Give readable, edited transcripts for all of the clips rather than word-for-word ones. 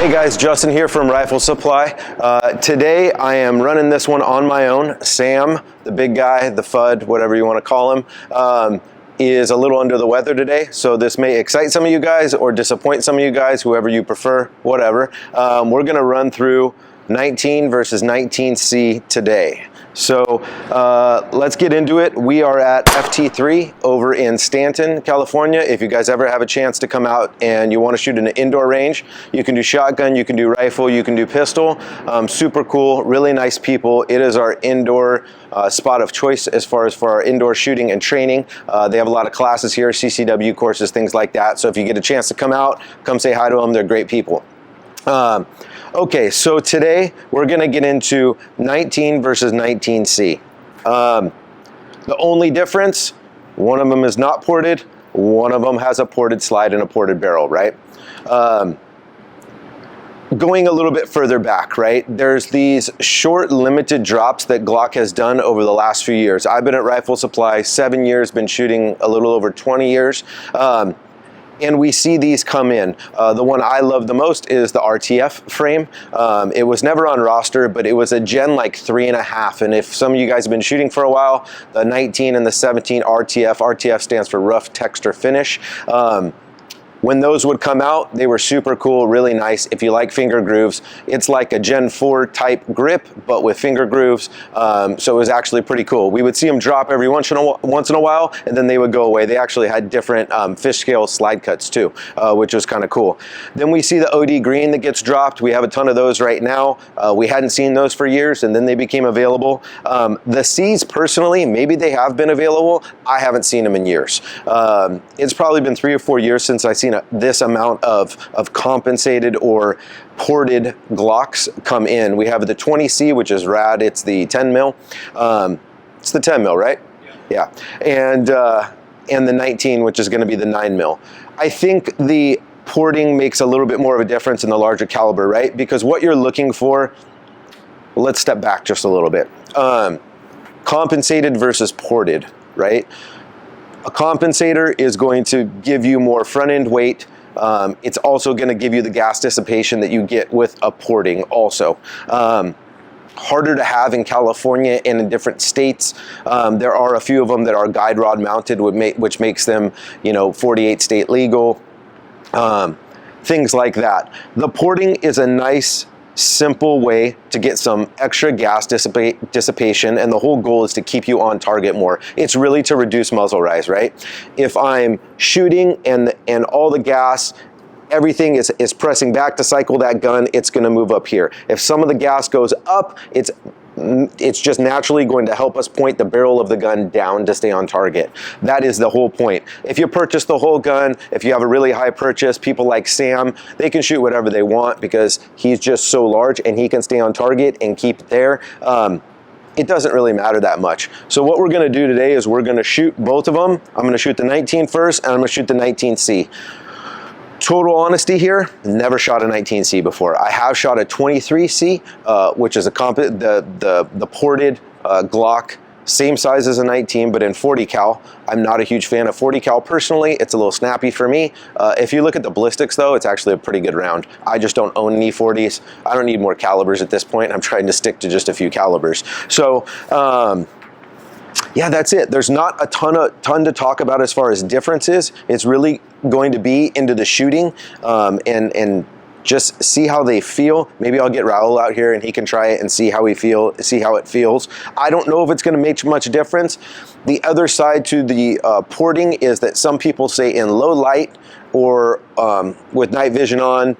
Hey guys, Justin here from Rifle Supply. Today I am running this one on my own. Sam, the big guy, the FUD, whatever you want to call him, is a little under the weather today, so this may excite some of you guys or disappoint some of you guys, whoever you prefer, whatever. We're going to run through 19 versus 19C today. So let's get into it. We are at FT3 over in Stanton, California. If you guys ever have a chance to come out and you want to shoot in an indoor range, you can do shotgun, you can do rifle, you can do pistol. Super cool, really nice people. It is our indoor spot of choice as far as for our indoor shooting and training. They have a lot of classes here, CCW courses, things like that. So if you get a chance to come out, come say hi to them. They're great people. Okay, so today we're going to get into 19 versus 19C. The only difference, one of them is not ported, one of them has a ported slide and a ported barrel, right? Going a little bit further back, right? There's these short limited drops that Glock has done over the last few years. I've been at Rifle Supply 7 years, been shooting a little over 20 years. And we see these come in. The one I love the most is the RTF frame. It was never on roster, but it was a Gen like 3.5. And if some of you guys have been shooting for a while, the 19 and the 17 RTF stands for rough texture finish. When those would come out, they were super cool, really nice. If you like finger grooves, it's like a Gen 4 type grip, but with finger grooves. So it was actually pretty cool. We would see them drop every once in a while, and then they would go away. They actually had different fish scale slide cuts too, which was kind of cool. Then we see the OD green that gets dropped. We have a ton of those right now. We hadn't seen those for years, and then they became available. The C's, personally, maybe they have been available. I haven't seen them in years. It's probably been 3 or 4 years since I've seen this amount of compensated or ported Glocks come in. We have the 20C, which is rad. It's the 10 mil. It's the 10 mil, right? Yeah. And the 19, which is going to be the 9 mil. I think the porting makes a little bit more of a difference in the larger caliber, right? Because what you're looking for, let's step back just a little bit. Compensated versus ported, right? A compensator is going to give you more front end weight. It's also going to give you the gas dissipation that you get with a porting also. Harder to have in California and in different states. There are a few of them that are guide rod mounted, which makes them, 48 state legal. Things like that. The porting is a nice, simple way to get some extra gas dissipation, and the whole goal is to keep you on target more. It's really to reduce muzzle rise, right? If I'm shooting and all the gas, everything is pressing back to cycle that gun, it's going to move up here. If some of the gas goes up, it's just naturally going to help us point the barrel of the gun down to stay on target. That is the whole point. If you purchase the whole gun, if you have a really high purchase, people like Sam, they can shoot whatever they want because he's just so large and he can stay on target and keep it there. It doesn't really matter that much. So what we're going to do today is we're going to shoot both of them. I'm going to shoot the 19 first, and I'm going to shoot the 19C. Total honesty here, never shot a 19C before. I have shot a 23C, which is the ported Glock, same size as a 19, but in 40 cal. I'm not a huge fan of 40 cal personally. It's a little snappy for me. If you look at the ballistics though, it's actually a pretty good round. I just don't own any 40s. I don't need more calibers at this point. I'm trying to stick to just a few calibers. So, yeah, that's it. There's not a ton to talk about as far as differences. It's really going to be into the shooting and just see how they feel. Maybe I'll get Raul out here and he can try it and see how it feels. I don't know if it's going to make much difference. The other side to the porting is that some people say in low light or with night vision on,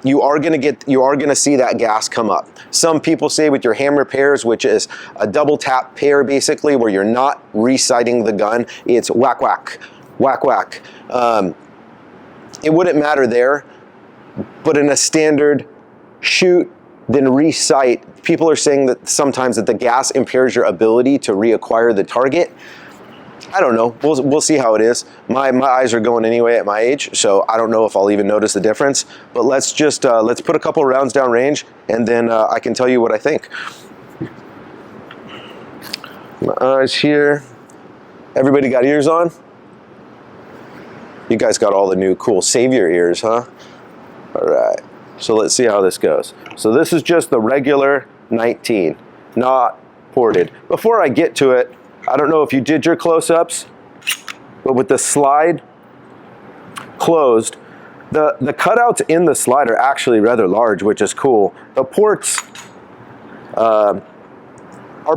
you are going to see that gas come up. Some people say with your hammer pairs, which is a double tap pair basically, where you're not resighting the gun, it's whack, whack, whack, whack. It wouldn't matter there, but in a standard shoot, then resight, people are saying that sometimes that the gas impairs your ability to reacquire the target. I don't know. We'll see how it is. My eyes are going anyway at my age, so I don't know if I'll even notice the difference. But let's just let's put a couple rounds down range, and then I can tell you what I think. My eyes here. Everybody got ears on? You guys got all the new cool Savior ears, huh? All right. So let's see how this goes. So this is just the regular 19, not ported. Before I get to it, I don't know if you did your close-ups, but with the slide closed, the cutouts in the slide are actually rather large, which is cool. The ports are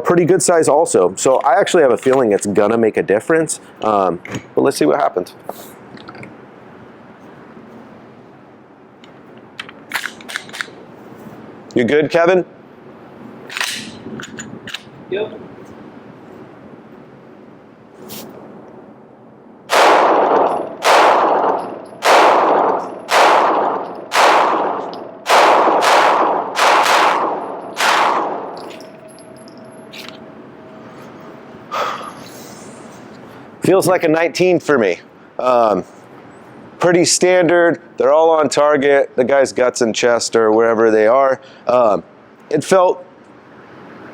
pretty good size also. So I actually have a feeling it's gonna make a difference, but let's see what happens. You good, Kevin? Yep. Feels like a 19 for me. Pretty standard. They're all on target. The guy's guts and chest or wherever they are. It felt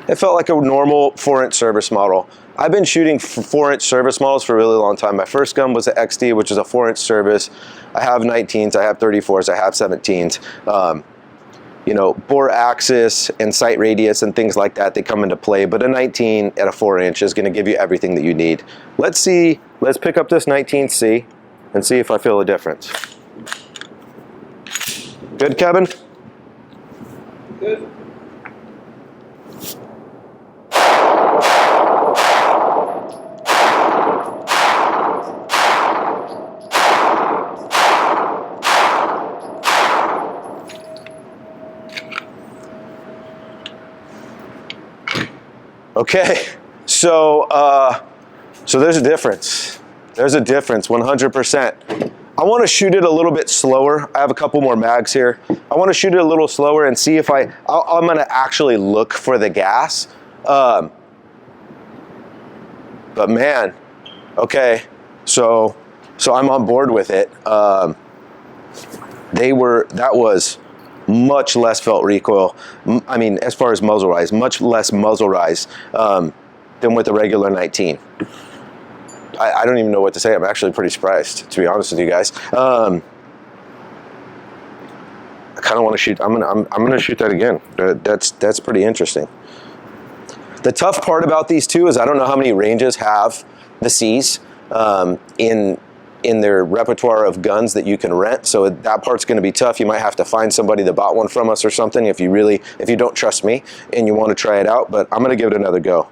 like a normal 4-inch service model. I've been shooting 4-inch service models for a really long time. My first gun was the XD, which is a 4-inch service. I have 19s, I have 34s, I have 17s. You know, bore axis and sight radius and things like that, they come into play, but a 19 at a 4-inch is gonna give you everything that you need. Let's pick up this 19C and see if I feel a difference. Good, Kevin? Good. Okay, so there's a difference. There's a difference, 100%. I want to shoot it a little bit slower. I have a couple more mags here. I want to shoot it a little slower and see if I'm going to actually look for the gas. But man, okay, so I'm on board with it. That was much less felt recoil. I mean, as far as muzzle rise, much less muzzle rise than with the regular 19. I don't even know what to say. I'm actually pretty surprised, to be honest with you guys. I kind of want to shoot. I'm gonna shoot that again. That's pretty interesting. The tough part about these two is I don't know how many ranges have the C's in their repertoire of guns that you can rent, so that part's going to be tough. You might have to find somebody that bought one from us or something if you don't trust me and you want to try it out, but I'm going to give it another go.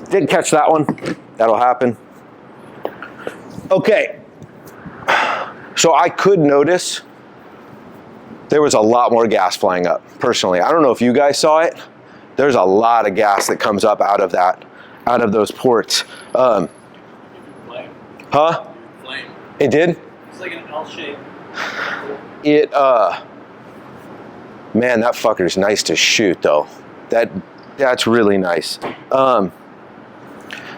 Didn't catch that one. That'll happen. Okay. So I could notice there was a lot more gas flying up, personally. I don't know if you guys saw it. There's a lot of gas that comes up out of those ports. Flame. Huh? Flame. It did? It's like an L shape. Man, that fucker's nice to shoot though. That's really nice.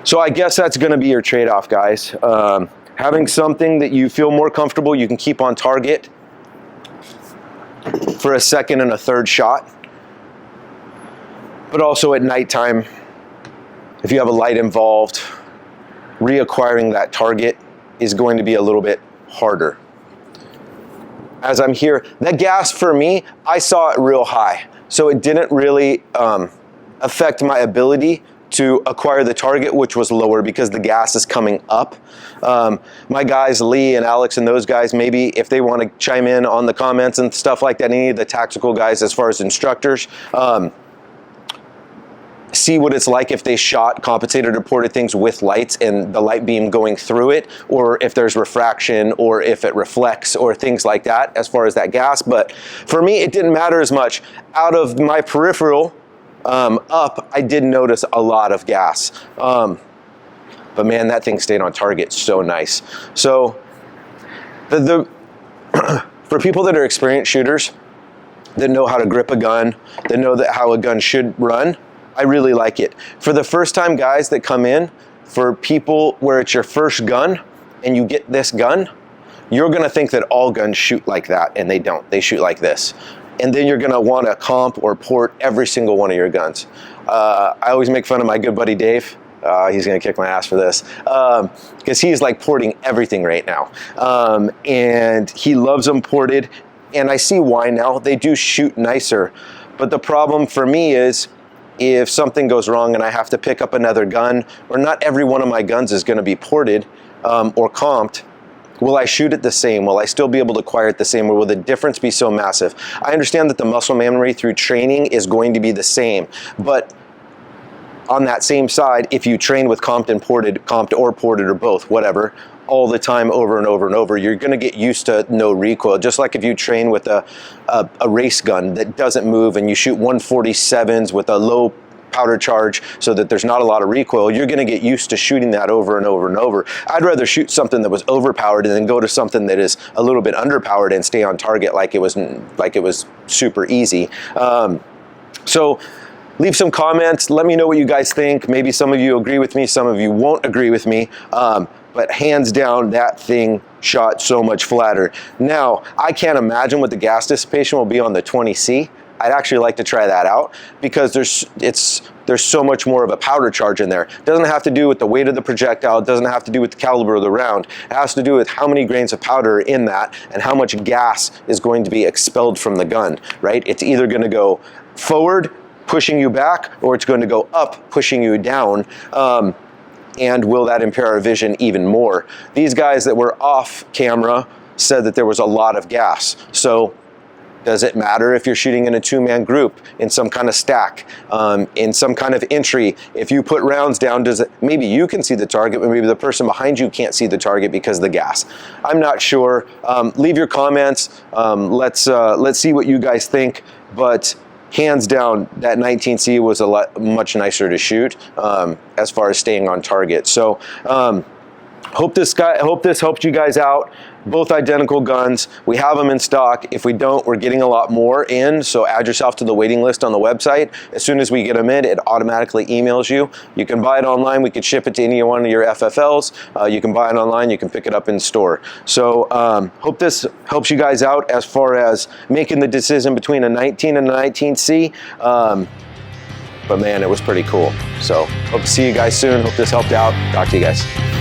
So I guess that's gonna be your trade-off, guys. Having something that you feel more comfortable, you can keep on target for a second and a third shot. But also at nighttime, if you have a light involved, reacquiring that target is going to be a little bit harder. As I'm here, that gas for me, I saw it real high. So it didn't really affect my ability to acquire the target, which was lower because the gas is coming up. My guys, Lee and Alex and those guys, maybe if they want to chime in on the comments and stuff like that, any of the tactical guys as far as instructors, see what it's like if they shot compensated or ported things with lights and the light beam going through it, or if there's refraction, or if it reflects, or things like that as far as that gas. But for me, it didn't matter as much. Out of my peripheral up, I did notice a lot of gas. But man, that thing stayed on target so nice. So for people that are experienced shooters, that know how to grip a gun, that know how a gun should run, I really like it. For the first time guys that come in, for people where it's your first gun and you get this gun, you're gonna think that all guns shoot like that, and they don't. They shoot like this. And then you're gonna wanna comp or port every single one of your guns. I always make fun of my good buddy Dave. He's gonna kick my ass for this, because he's like porting everything right now. And he loves them ported, and I see why now. They do shoot nicer. But the problem for me is, if something goes wrong and I have to pick up another gun, or not every one of my guns is gonna be ported or comped, will I shoot it the same? Will I still be able to acquire it the same, or will the difference be so massive? I understand that the muscle memory through training is going to be the same, but on that same side, if you train with comped or ported or both, whatever, all the time over and over and over, you're gonna get used to no recoil. Just like if you train with a race gun that doesn't move and you shoot 147s with a low powder charge so that there's not a lot of recoil, you're gonna get used to shooting that over and over and over. I'd rather shoot something that was overpowered and then go to something that is a little bit underpowered and stay on target like it was super easy. So leave some comments. Let me know what you guys think. Maybe some of you agree with me, some of you won't agree with me. But hands down, that thing shot so much flatter. Now, I can't imagine what the gas dissipation will be on the 20C. I'd actually like to try that out, because there's so much more of a powder charge in there. It doesn't have to do with the weight of the projectile. It doesn't have to do with the caliber of the round. It has to do with how many grains of powder are in that and how much gas is going to be expelled from the gun, right? It's either going to go forward, pushing you back, or it's going to go up, pushing you down. And will that impair our vision even more? These guys that were off camera said that there was a lot of gas. So does it matter if you're shooting in a two-man group, in some kind of stack, in some kind of entry? If you put rounds down, maybe you can see the target, but maybe the person behind you can't see the target because of the gas. I'm not sure. Leave your comments. Let's see what you guys think. But hands down, that 19C was much nicer to shoot as far as staying on target. So hope this helped you guys out. Both identical guns. We have them in stock. If we don't, we're getting a lot more in, so add yourself to the waiting list on the website. As soon as we get them in, it automatically emails you. You can buy it online. We could ship it to any one of your FFLs. You can buy it online. You can pick it up in store. So hope this helps you guys out as far as making the decision between a 19 and a 19C. But man, it was pretty cool. So hope to see you guys soon. Hope this helped out. Talk to you guys.